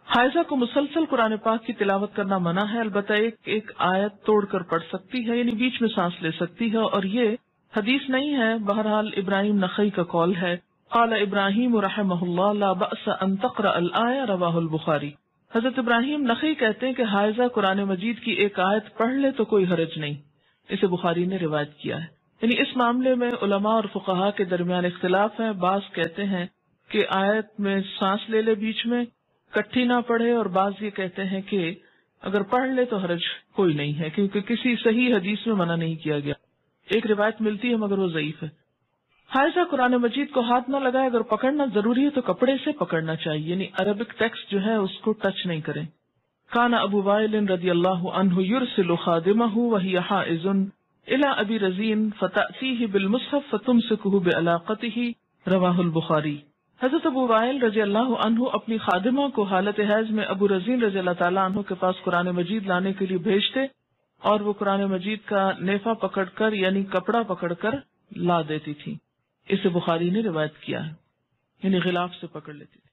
حائزہ کو مسلسل قرآن پاک کی تلاوت کرنا منع ہے، البتہ ایک آیت توڑ کر پڑھ سکتی ہے، یعنی بیچ میں سانس لے سکتی ہے، اور یہ حدیث نہیں ہے، بہرحال ابراہیم نخعی کا قول ہے۔ قال ابراہیم رحمہ اللہ لا بأس ان تقرأ الآیہ رواہ البخاری۔ حضرت ابراہیم نخعی کہتے ہیں کہ حائزہ قرآن مجید کی ایک آیت پڑھ لے تو کوئی حرج نہیں، اسے بخاری نے روایت کیا ہے۔ یعنی اس معاملے میں علماء اور فقہاء کے درمیان اختلاف ہے، بعض کہتے ہیں کہ آیت میں سانس لے لے بیچ میں، کٹھی نہ پڑھے، اور بعض یہ کہتے ہیں کہ اگر پڑھ لے تو حرج کوئی نہیں ہے، کیونکہ کسی صحیح حدیث میں منع نہیں کیا گیا۔ ایک روایت ملتی ہے مگر وہ ضعیف ہے۔ حائزہ قرآن مجید کو ہاتھ نہ لگائے، اگر پکڑنا ضروری ہے تو کپڑے سے پکڑنا چاہیے، یعنی عربک ٹیکسٹ جو ہے اس کو ٹچ نہیں کریں۔ کان ابو وائل رضی اللہ عنہ یرسل خادمہ وہی حائز الی ابی رزین فتأتیہ بالمصحف فتمسکہ بعلاقتہ رواہ البخاری۔ حضرت ابو وائل رضی اللہ عنہ اپنی خادمہ کو حالت حیض میں ابو رزین رضی اللہ تعالیٰ عنہ کے پاس قرآن مجید لانے کے لیے بھیجتے، اور وہ قرآن مجید کا نیفہ پکڑ کر یعنی کپڑا پکڑ کر لا دیتی تھی۔ اسے بخاری نے روایت کیا ہے، یعنی غلاف سے پکڑ لیتی تھی۔